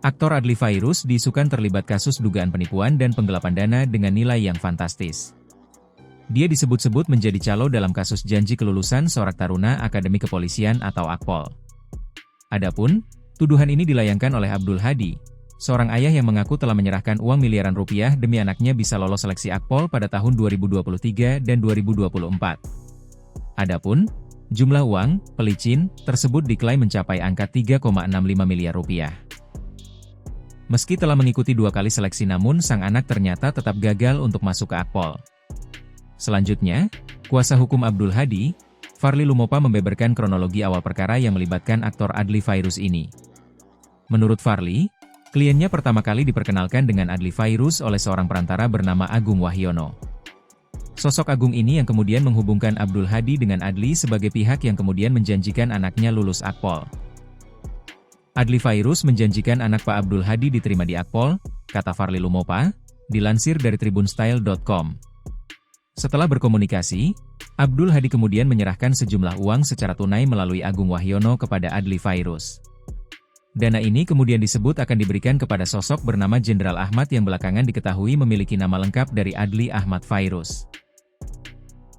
Aktor Adly Fairuz diisukan terlibat kasus dugaan penipuan dan penggelapan dana dengan nilai yang fantastis. Dia disebut-sebut menjadi calo dalam kasus janji kelulusan Sorak Taruna Akademi Kepolisian atau Akpol. Adapun, tuduhan ini dilayangkan oleh Abdul Hadi, seorang ayah yang mengaku telah menyerahkan uang miliaran rupiah demi anaknya bisa lolos seleksi Akpol pada tahun 2023 dan 2024. Adapun, jumlah uang, pelicin, tersebut diklaim mencapai angka 3,65 miliar rupiah. Meski telah mengikuti 2 kali seleksi namun sang anak ternyata tetap gagal untuk masuk ke Akpol. Selanjutnya, kuasa hukum Abdul Hadi, Farly Lumopa membeberkan kronologi awal perkara yang melibatkan aktor Adly Fairuz ini. Menurut Farly, kliennya pertama kali diperkenalkan dengan Adly Fairuz oleh seorang perantara bernama Agung Wahyono. Sosok Agung ini yang kemudian menghubungkan Abdul Hadi dengan Adly sebagai pihak yang kemudian menjanjikan anaknya lulus Akpol. Adly Fairuz menjanjikan anak Pak Abdul Hadi diterima di Akpol, kata Farly Lumopa, dilansir dari tribunstyle.com. Setelah berkomunikasi, Abdul Hadi kemudian menyerahkan sejumlah uang secara tunai melalui Agung Wahyono kepada Adly Fairuz. Dana ini kemudian disebut akan diberikan kepada sosok bernama Jenderal Ahmad yang belakangan diketahui memiliki nama lengkap dari Adly Ahmad Fairuz.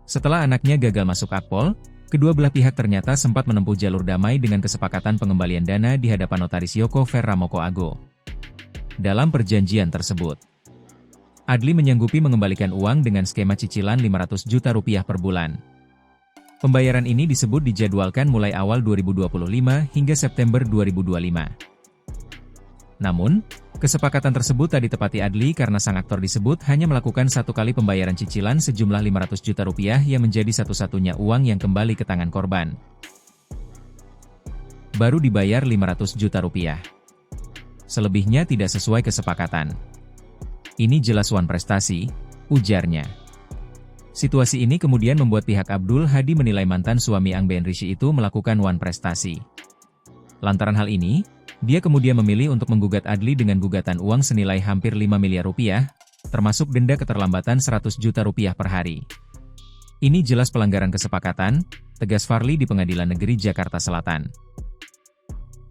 Setelah anaknya gagal masuk Akpol, kedua belah pihak ternyata sempat menempuh jalur damai dengan kesepakatan pengembalian dana di hadapan notaris Yoko Ferramoko Ago. Dalam perjanjian tersebut, Adly menyanggupi mengembalikan uang dengan skema cicilan 500 juta rupiah per bulan. Pembayaran ini disebut dijadwalkan mulai awal 2025 hingga September 2025. Namun, kesepakatan tersebut tak ditepati Adly karena sang aktor disebut hanya melakukan 1 kali pembayaran cicilan sejumlah 500 juta rupiah yang menjadi satu-satunya uang yang kembali ke tangan korban. Baru dibayar 500 juta rupiah. Selebihnya tidak sesuai kesepakatan. Ini jelas wan prestasi, ujarnya. Situasi ini kemudian membuat pihak Abdul Hadi menilai mantan suami Angben Rishi itu melakukan wan prestasi. Lantaran hal ini, dia kemudian memilih untuk menggugat Adly dengan gugatan uang senilai hampir 5 miliar rupiah, termasuk denda keterlambatan 100 juta rupiah per hari. Ini jelas pelanggaran kesepakatan, tegas Farly di Pengadilan Negeri Jakarta Selatan.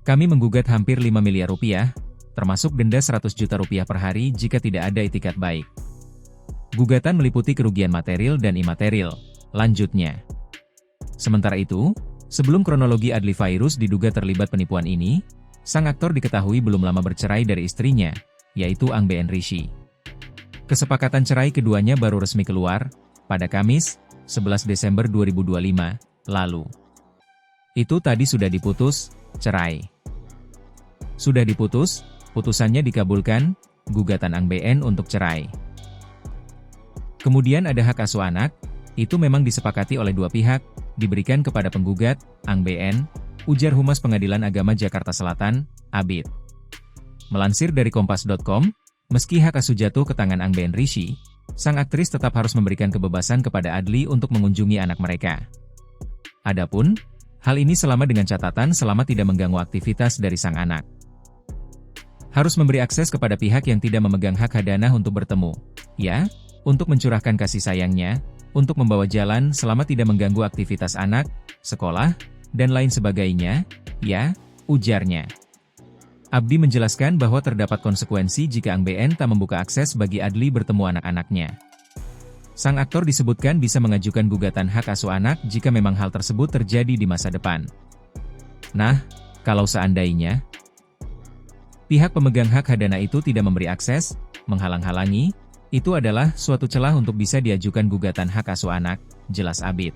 Kami menggugat hampir 5 miliar rupiah, termasuk denda 100 juta rupiah per hari jika tidak ada itikat baik. Gugatan meliputi kerugian material dan imaterial, lanjutnya. Sementara itu, sebelum kronologi Adly Fairuz diduga terlibat penipuan ini, sang aktor diketahui belum lama bercerai dari istrinya, yaitu Angben Rishi. Kesepakatan cerai keduanya baru resmi keluar, pada Kamis, 11 Desember 2025, lalu. Itu tadi sudah diputus, cerai. Sudah diputus, putusannya dikabulkan, gugatan Angben untuk cerai. Kemudian ada hak asuh anak, itu memang disepakati oleh dua pihak, diberikan kepada penggugat, Angben, ujar Humas Pengadilan Agama Jakarta Selatan, Abid. Melansir dari Kompas.com, meski hak asuh jatuh ke tangan Angben Rishi, sang aktris tetap harus memberikan kebebasan kepada Adly untuk mengunjungi anak mereka. Adapun, hal ini selama dengan catatan selama tidak mengganggu aktivitas dari sang anak. Harus memberi akses kepada pihak yang tidak memegang hak hadanah untuk bertemu, ya, untuk mencurahkan kasih sayangnya, untuk membawa jalan selama tidak mengganggu aktivitas anak, sekolah, dan lain sebagainya, ya, ujarnya. Abdi menjelaskan bahwa terdapat konsekuensi jika Angben tak membuka akses bagi Adly bertemu anak-anaknya. Sang aktor disebutkan bisa mengajukan gugatan hak asuh anak jika memang hal tersebut terjadi di masa depan. Nah, kalau seandainya pihak pemegang hak hadanah itu tidak memberi akses, menghalang-halangi, itu adalah suatu celah untuk bisa diajukan gugatan hak asuh anak, jelas Abid.